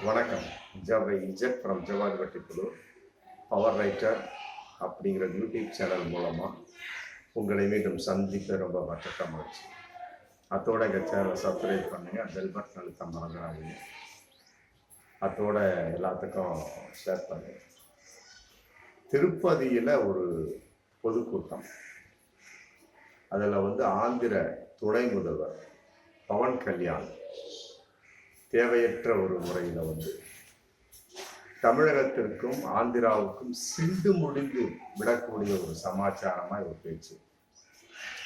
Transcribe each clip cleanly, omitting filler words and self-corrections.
வணக்கம். ஜவை இஜட் ஃப்ரம் ஜவாத் வட்டிப்புலூர் பவர் ரைட்டர் அப்படிங்கிற யூடியூப் சேனல் மூலமாக உங்களை மீண்டும் சந்திக்க ரொம்ப மற்ற மகிழ்ச்சி. அத்தோட எங்கள் சேனலை சப்ஸ்கிரைப் பண்ணுங்கள், பெல் பட்டன் அழுத்த மறந்துடாதீங்க. அத்தோட எல்லாத்துக்கும் ஷேர் பண்ணுங்கள். திருப்பதியில் ஒரு பொதுக்கூட்டம், அதில் ஆந்திர துணை முதல்வர் பவன் கல்யாண் தேவையற்ற ஒரு முறையில் தமிழகத்திற்கும் ஆந்திராவுக்கும் சிந்து முடிந்து விடக்கூடிய ஒரு சமாச்சாரமாக ஒரு பேச்சு.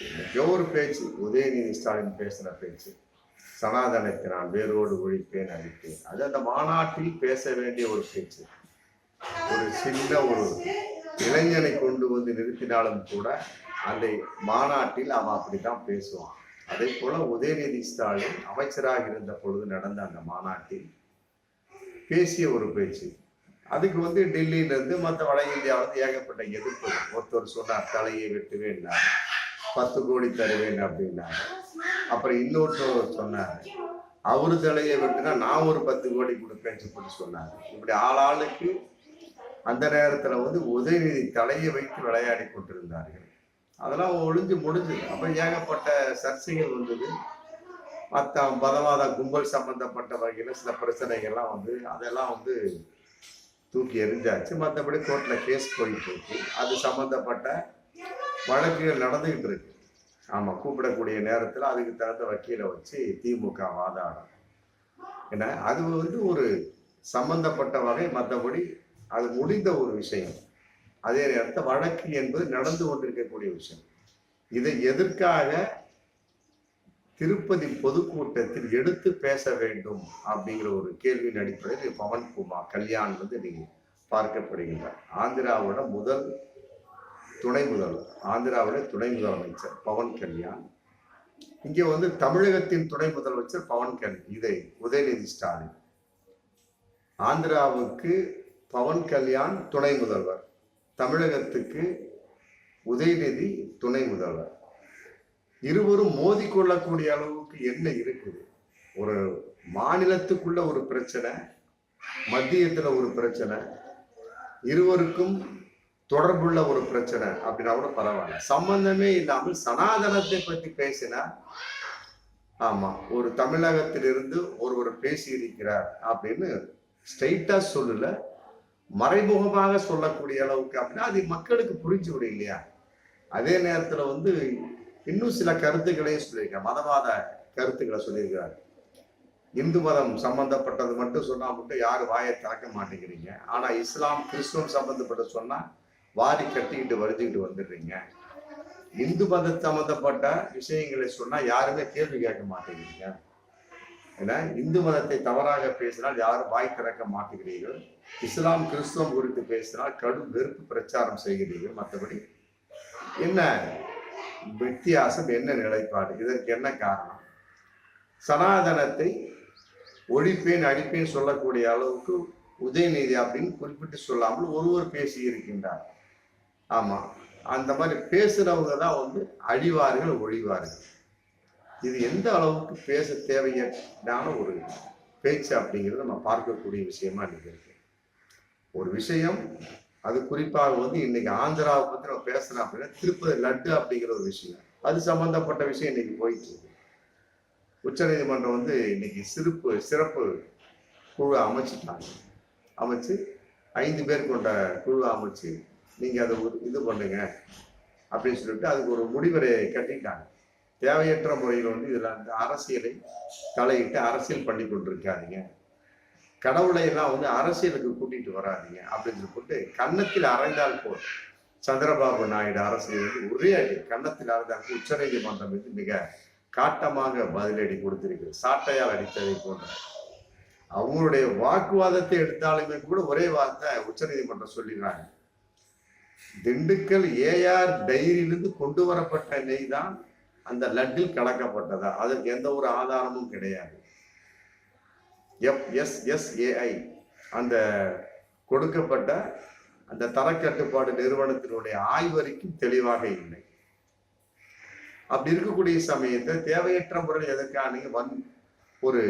எங்கேயோ ஒரு பேச்சு, உதயநிதி ஸ்டாலின் பேசின பேச்சு, சனாதனத்தை நான் வேரோடு ஒழிப்பேன் அழிப்பேன், அது அந்த மாநாட்டில் பேச வேண்டிய ஒரு பேச்சு. ஒரு சின்ன ஒரு இளைஞனை கொண்டு நிறுத்தினாலும் கூட அந்த மாநாட்டில் அவன் அப்படித்தான் பேசுவான். அதே போல உதயநிதி ஸ்டாலின் அமைச்சராக இருந்த பொழுது நடந்த அந்த மாநாட்டில் பேசிய ஒரு பேச்சு. அதுக்கு டெல்லியிலிருந்து மற்ற வட இந்தியாவிலிருந்து ஏகப்பட்ட எதிர்ப்பு. ஒருத்தர் சொன்னார் தலையை வெட்டுவேன், 10 கோடி தருவேன் அப்படின்னாரு. அப்புறம் இன்னொருத்தர் சொன்னார் அவரு தலையை வெட்டுனா நான் ஒரு 10 கோடி கொடுப்பேன்னு சொல்லி சொன்னார். இப்படி ஆளாளுக்கு அந்த நேரத்துல உதயநிதி தலையை வைத்து விளையாடி கொண்டிருந்தார்கள். அதெல்லாம் ஒழிஞ்சு முடிஞ்சது. அப்ப ஏகப்பட்ட சர்ச்சைகள் வந்தது. மற்ற பதவாத கும்பல் சம்பந்தப்பட்ட வகையில சில பிரச்சனைகள்லாம் அதெல்லாம் தூக்கி எறிஞ்சாச்சு. மற்றபடி கோர்ட்ல கேஸ் போயிட்டு இருக்கு. அது சம்பந்தப்பட்ட வழக்குகள் நடந்துகிட்டு இருக்கு. ஆமா, கூப்பிடக்கூடிய நேரத்துல அதுக்கு தகுந்த வக்கீலை வச்சு திமுக வாதாடும். ஏன்னா அது ஒரு சம்பந்தப்பட்ட வகை, மற்றபடி அது முடிந்த ஒரு விஷயம். அதே நேரத்தில் வழக்கு என்பது நடந்து கொண்டிருக்கக்கூடிய விஷயம். இதை எதற்காக திருப்பதி பொதுக்கூட்டத்தில் எடுத்து பேச வேண்டும் அப்படிங்கிற ஒரு கேள்வியின் அடிப்படையில் பவன் கல்யாண் நீங்க பார்க்கப்படுகின்றார். ஆந்திராவோட துணை முதல்வர், ஆந்திராவோட துணை முதலமைச்சர் பவன் கல்யாண். இங்கே தமிழகத்தின் துணை முதலமைச்சர் இதை உதயநிதி ஸ்டாலின். ஆந்திராவுக்கு பவன் கல்யாண் துணை முதல்வர், தமிழகத்துக்கு உதயநிதி துணை முதல்வர். இருவரும் மோதி கொள்ளக்கூடிய அளவுக்கு என்ன இருக்குது? ஒரு மாநிலத்துக்குள்ள ஒரு பிரச்சனை, மத்தியத்துல ஒரு பிரச்சனை, இருவருக்கும் தொடர்புள்ள ஒரு பிரச்சனை அப்படின்னா கூட பரவாயில்ல. சம்பந்தமே இல்லாமல் சனாதனத்தை பற்றி பேசினா, ஆமா ஒரு தமிழகத்திலிருந்து ஒருவர் பேசி இருக்கிறார் அப்படின்னு ஸ்ட்ரைட்டா சொல்லல, மறைமுகமாக சொல்லக்கூடிய அளவுக்கு அப்படின்னா அது மக்களுக்கு புரிஞ்சு விடும் இல்லையா? அதே நேரத்துல இன்னும் சில கருத்துக்களையும் சொல்லியிருக்காங்க, மதவாத கருத்துக்களை சொல்லியிருக்கிறார். இந்து மதம் சம்பந்தப்பட்டது மட்டும் சொன்னா மட்டும் யாரும் வாயை திறக்க மாட்டேங்கிறீங்க. ஆனா இஸ்லாம் கிறிஸ்துவம் சம்பந்தப்பட்ட சொன்னா வாரி கட்டிக்கிட்டு வரிஞ்சுக்கிட்டு வந்துடுறீங்க. இந்து மத சம்பந்தப்பட்ட விஷயங்களை சொன்னா யாருமே கேள்வி கேட்க மாட்டேங்கிறீங்க. ஏன்னா இந்து மதத்தை தவறாக பேசினால் யாரும் வாய் திறக்க மாட்டேங்கிறீர்கள். இஸ்லாம் கிறிஸ்துவம் குறித்து பேசினால் கடும் வெறுப்பு பிரச்சாரம் செய்கிறீர்கள். மற்றபடி என்ன வித்தியாசம், என்ன நிலைப்பாடு? இதற்கு என்ன காரணம்? சனாதனத்தை ஒழிப்பேன் அழிப்பேன் சொல்லக்கூடிய அளவுக்கு உதயநிதி அப்படின்னு குறிப்பிட்டு சொல்லாமல் ஒருவர் பேசி இருக்கின்றார். ஆமா, அந்த மாதிரி பேசுறவங்க தான் அழிவார்கள், ஒழிவார்கள். இது எந்த அளவுக்கு பேச தேவையான ஒரு பேச்சு அப்படிங்கிறத நம்ம பார்க்கக்கூடிய விஷயமா இருக்கு. ஒரு விஷயம் அது குறிப்பாக இன்னைக்கு ஆந்திராவை பத்தி நம்ம பேசணும் அப்படின்னா திருப்பதி லட்டு அப்படிங்கிற ஒரு விஷயம், அது சம்பந்தப்பட்ட விஷயம் இன்னைக்கு போயிட்டு இருக்கு. உச்சநீதிமன்றம் இன்னைக்கு சிறப்பு குழு அமைச்சிட்டாங்க. அமைச்சு 5 பேர் கொண்ட குழு அமைச்சு நீங்க அதை இது பண்ணுங்க அப்படின்னு சொல்லிட்டு அதுக்கு ஒரு முடிவரை கட்டிட்டாங்க. தேவையற்ற முறையில் இதுல அரசியலை தலையிட்டு அரசியல் பண்ணி கொண்டிருக்காதீங்க, கடவுளை எல்லாம் அரசியலுக்கு கூட்டிட்டு வராதிங்க அப்படின்னு சொல்லிட்டு கன்னத்தில் அரைந்தால் போல் சந்திரபாபு நாயுடு அரசியல் ஒரே அடி கன்னத்தில் அரைந்தால் உச்ச நீதிமன்றம் மிக காட்டமாக பதிலடி கொடுத்திருக்கு. சாட்டையால் அடித்ததை போன்ற அவங்களுடைய வாக்குவாதத்தை எடுத்தாலுமே கூட ஒரே வார்த்தை உச்ச நீதிமன்றம் சொல்லிடுறாங்க, திண்டுக்கல் ஏஆர் டைரியிலிருந்து கொண்டு வரப்பட்ட நெய் தான் அந்த லட்டில் கலக்கப்பட்டதா, அதற்கு எந்த ஒரு ஆதாரமும் கிடையாது. FSSAI அந்த கொடுக்கப்பட்ட அந்த தரக்கட்டுப்பாடு நிறுவனத்தினுடைய ஆய்வறிக்கும் தெளிவாக இல்லை. அப்படி இருக்கக்கூடிய சமயத்தை தேவையற்ற முறையில் எதற்கான ஒரு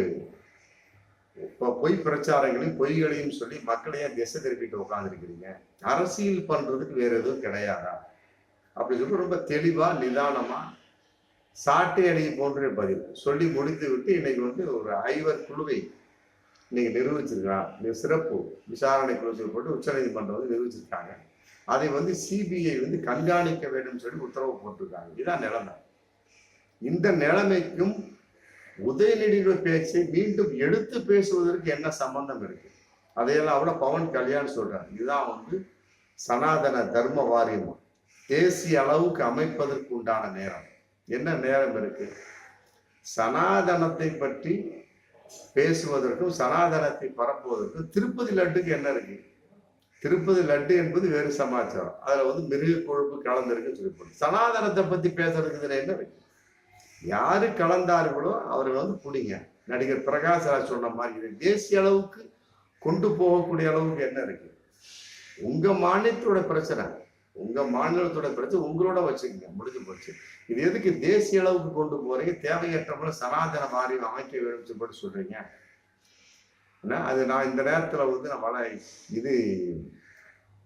இப்போ பொய் பிரச்சாரங்களையும் பொய்களையும் சொல்லி மக்களையும் திசை திருப்பிட்டு உட்காந்துருக்கிறீங்க? அரசியல் பண்றதுக்கு வேற எதுவும் கிடையாதா அப்படி சொல்லி ரொம்ப தெளிவா நிதானமா சாட்டை அடி போன்ற பதில் சொல்லி முடித்து விட்டு இன்னைக்கு வந்து ஒரு 5 குழுவை இன்னைக்கு நிரூபிச்சிருக்காங்க. சிறப்பு விசாரணை குழு போட்டு உச்சநீதிமன்றம் வந்து நிரூபிச்சிருக்காங்க. அதை வந்து சிபிஐ வந்து கண்காணிக்க வேண்டும் சொல்லி உத்தரவு போட்டிருக்காங்க. இதுதான் நிலைமை. இந்த நிலைமைக்கும் உதயநிதியோட பேச்சை மீண்டும் எடுத்து பேசுவதற்கு என்ன சம்பந்தம் இருக்கு? அதையெல்லாம் கூட பவன் கல்யாண் சொல்றாரு. இதுதான் வந்து சனாதன தர்ம வாரியம் தேசிய அளவுக்கு அமைப்பதற்கு உண்டான நேரம். என்ன நேரம் இருக்கு? சனாதனத்தை பற்றி பேசுவதற்கும் சனாதனத்தை பரப்புவதற்கும் திருப்பதி லட்டுக்கு என்ன இருக்கு? திருப்பதி லட்டு என்பது வேறு சமாச்சாரம். அதுல வந்து மிருக கொழுப்பு கலந்திருக்கு சொல்லி சனாதனத்தை பத்தி பேசுறதுக்கு இதுல என்ன இருக்கு? யாரு கலந்தார்களோ அவர்கள் வந்து பிடிங்க. நடிகர் பிரகாஷ் ராஜ் சொன்ன மாதிரி இது தேசிய அளவுக்கு கொண்டு போகக்கூடிய அளவுக்கு என்ன இருக்கு? உங்க மாநிலத்தோட பிரச்சனை, உங்க மாநிலத்தோட பிரச்சனை உங்களோட வச்சுக்கோங்க, முடிஞ்சு போச்சு. இது எதுக்கு தேசிய அளவுக்கு கொண்டு போறீங்க? தேவையற்ற சனாதன வாரியம் அமைக்க வேண்டும் போட்டு சொல்றீங்க. அது நான் இந்த நேரத்துல வந்து நான் இது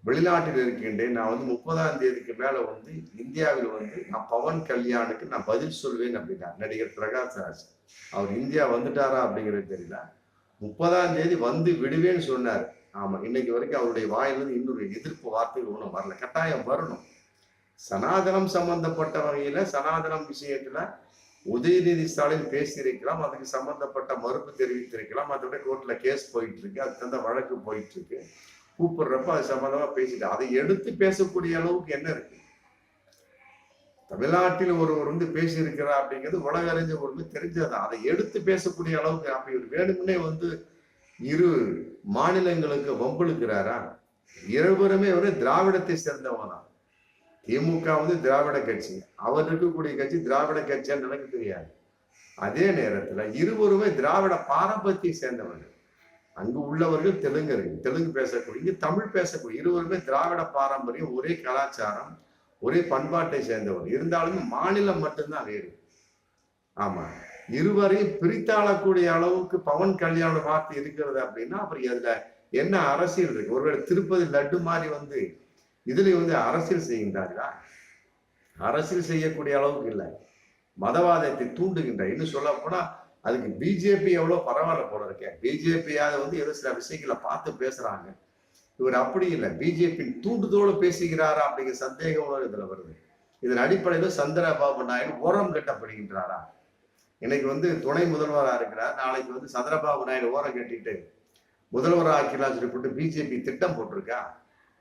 வெளிநாட்டில் இருக்கின்றேன். நான் வந்து 30ஆம் தேதிக்கு மேல வந்து இந்தியாவில் வந்து நான் பவன் கல்யாணுக்கு நான் பதில் சொல்வேன் அப்படின்னா நடிகர் பிரகாஷ் ராஜ். அவர் இந்தியா வந்துட்டாரா அப்படிங்கிறது தெரியல. 30ஆம் தேதி வந்து விடுவேன்னு சொன்னார். ஆமா, இன்னைக்கு வரைக்கும் அவருடைய வாயிலிருந்து இன்னொரு எதிர்ப்பு வார்த்தைகள் ஒன்றும் வரல. கட்டாயம் வரணும். சனாதனம் சம்பந்தப்பட்ட வகையில சனாதனம் விஷயத்துல உதயநிதி ஸ்டாலின் பேசியிருக்கலாம், அதுக்கு சம்பந்தப்பட்ட மறுப்பு தெரிவித்திருக்கலாம். அதோட கோர்ட்ல கேஸ் போயிட்டு இருக்கு, அதுக்கு தகுந்த வழக்கு போயிட்டு இருக்கு. கூப்பிடுறப்ப அது சம்பந்தமா பேசிட்டு அதை எடுத்து பேசக்கூடிய அளவுக்கு என்ன இருக்கு? தமிழ்நாட்டில் ஒருவர் வந்து பேசியிருக்கிறார் அப்படிங்கிறது உலக அறிஞ்ச ஒருமே தெரிஞ்சதுதான். அதை எடுத்து பேசக்கூடிய அளவுக்கு அப்படி ஒரு வேணும்னே வந்து இரு மாநிலங்களுக்கு வம்புழுக்கிறாரா? இருவருமே ஒரு திராவிடத்தை சேர்ந்தவங்க தான். திமுக வந்து திராவிட கட்சி, அவர் இருக்கக்கூடிய கட்சி திராவிட கட்சியான்னு எனக்கு தெரியாது. அதே நேரத்துல இருவருமே திராவிட பாரம்பரியத்தை சேர்ந்தவர்கள். அங்கு உள்ளவர்கள் தெலுங்கு பேசக்கூடிய, இங்கு தமிழ் பேசக்கூடிய, இருவருமே திராவிட பாரம்பரியம், ஒரே கலாச்சாரம், ஒரே பண்பாட்டை சேர்ந்தவர். இருந்தாலுமே மாநிலம் மட்டும்தான் வேறு. ஆமா, இருவரையும் பிரித்தாளக்கூடிய அளவுக்கு பவன் கல்யாண வார்த்தை இருக்கிறது அப்படின்னா அப்புறம் அதுல என்ன அரசியல் இருக்கு? ஒருவேளை திருப்பதி லட்டு மாதிரி வந்து இதுல வந்து அரசியல் செய்கின்றார்களா? அரசியல் செய்யக்கூடிய அளவுக்கு இல்லை, மதவாதத்தை தூண்டுகின்ற. இன்னும் சொல்ல போனா அதுக்கு பிஜேபி எவ்வளவு பரவாயில்ல போல இருக்கேன். பிஜேபியாவது வந்து ஏதோ சில விஷயங்களை பார்த்து பேசுறாங்க. இவர் அப்படி இல்லை, பிஜேபி தூண்டுதோடு பேசுகிறாரா அப்படிங்கிற சந்தேகம் இதுல வருது. இதன் அடிப்படையில சந்திரபாபு நாயுடு ஓரம் கட்டப்படுகின்றாரா? இன்னைக்கு வந்து துணை முதல்வரா இருக்கிறார், நாளைக்கு வந்து சந்திரபாபு நாயுடு ஓரம் கட்டிட்டு முதல்வர் ஆக்கிலாம் சொல்லிட்டு பிஜேபி திட்டம் போட்டிருக்கா?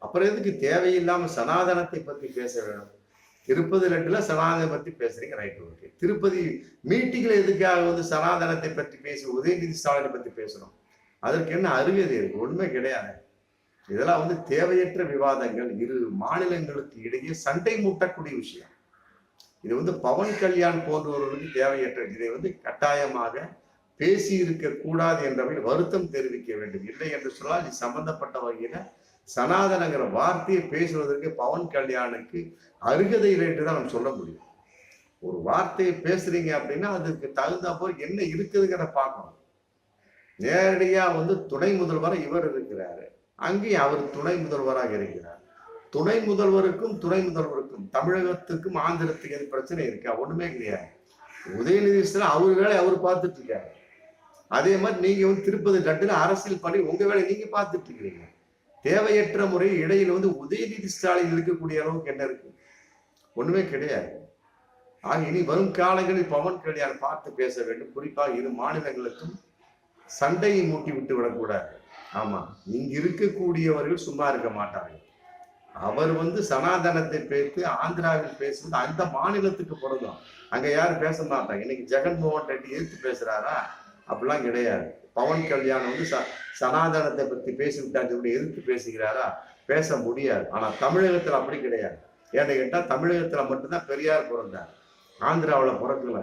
அப்புறம் எதுக்கு தேவையில்லாம சனாதனத்தை பத்தி பேச வேணும்? திருப்பதி லட்டுல சனாதனை பத்தி பேசுறீங்க, ரைட், ஓகே. திருப்பதி மீட்டிங்ல எதுக்காக வந்து சனாதனத்தை பத்தி பேசி உதயநிதி ஸ்டாலினை பத்தி பேசணும்? அதற்கு என்ன அருகதை இருக்கு? ஒண்ணுமே கிடையாது. இதெல்லாம் வந்து தேவையற்ற விவாதங்கள், இரு மாநிலங்களுக்கு இடையே சண்டை மூட்டக்கூடிய விஷயம். இது வந்து பவன் கல்யாண் போன்றவர்களுக்கு தேவையற்ற. இதை வந்து கட்டாயமாக பேசி இருக்க கூடாது என்றவர்கள் வருத்தம் தெரிவிக்க வேண்டும். இல்லை என்று சொன்னால் இது சம்பந்தப்பட்ட வகையில சனாதனங்கிற வார்த்தையை பேசுவதற்கு பவன் கல்யாணுக்கு அருகதை இல்லை என்றுதான் நம்ம சொல்ல முடியும். ஒரு வார்த்தையை பேசுறீங்க அப்படின்னா அதுக்கு தகுந்த போல் என்ன இருக்குதுங்கிற பார்க்கணும். நேரடியா வந்து துணை முதல்வராக இவர் இருக்கிறாரு, அங்கேயும் அவர் துணை முதல்வராக இருக்கிறார். துணை முதல்வருக்கும் தமிழகத்துக்கும் ஆந்திரத்துக்கு எது பிரச்சனை இருக்கா? ஒண்ணுமே கிடையாது. உதயநிதி அவர் வேலை அவர் பார்த்துட்டு இருக்காரு. அதே மாதிரி நீங்க வந்து திருப்பதி லட்டுல அரசியல் பண்ணி உங்க வேலை நீங்க பார்த்துட்டு இருக்கிறீங்க. தேவையற்ற முறை இடையில வந்து உதயநிதி ஸ்டாலின் இருக்கக்கூடிய அளவுக்கு என்ன இருக்கு? ஒண்ணுமே கிடையாது. ஆக இனி வரும் காலங்களில் பவன் கல்யாண் பார்த்து பேச வேண்டும். குறிப்பாக இரு மாநிலங்களுக்கும் சண்டையை மூட்டி விட்டு விடக்கூடாது. ஆமா, இங்க இருக்கக்கூடியவர்கள் சும்மா இருக்க மாட்டார்கள். அவர் வந்து சனாதனத்தை பேசி ஆந்திராவில் பேசுவது அந்த மாநிலத்துக்கு பொருந்தும். அங்க யாரும் பேச மாட்டாங்க. இன்னைக்கு ஜெகன்மோகன் ரெட்டி எதிர்த்து பேசுறாரா? அப்படிலாம் கிடையாது. பவன் கல்யாண் வந்து சனாதனத்தை பத்தி பேசிவிட்டாங்க எதிர்த்து பேசுகிறாரா? பேச முடியாது. ஆனா தமிழகத்துல அப்படி கிடையாது. ஏன்னு கேட்டா தமிழகத்துல மட்டும்தான் பெரியார் பிறந்தார், ஆந்திராவில் பிறக்கல.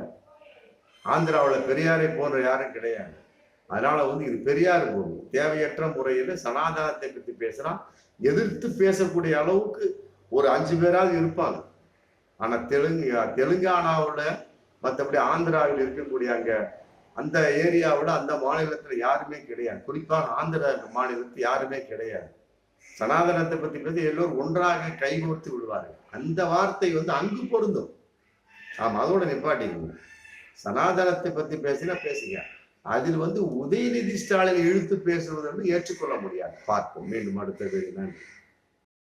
ஆந்திராவில் பெரியாரை போன்ற யாரும் கிடையாது. அதனால வந்து இது பெரியார் போகும். தேவையற்ற முறையில சனாதனத்தை பத்தி பேசுறான், எதிர்த்து பேசக்கூடிய அளவுக்கு ஒரு 5 பேராவது இருப்பாங்க. ஆனா தெலுங்கானாவில் மற்றபடி ஆந்திராவில் இருக்கக்கூடிய அங்க அந்த ஏரியாவோட அந்த மாநிலத்துல யாருமே கிடையாது. குறிப்பாக ஆந்திர மாநிலத்தில் யாருமே கிடையாது. சனாதனத்தை பத்தி பேசி எல்லோரும் ஒன்றாக கைகோர்த்து விடுவார்கள். அந்த வார்த்தை அங்கு பொருந்தும். ஆமா, அதோட நிப்பாட்டிக்கணும். சனாதனத்தை பத்தி பேசினா பேசுங்க. அதில் உதயநிதி ஸ்டாலின் இழுத்து பேசுவது ஏற்றுக்கொள்ள முடியாது. பார்ப்போம் மீண்டும் அடுத்த நன்றி.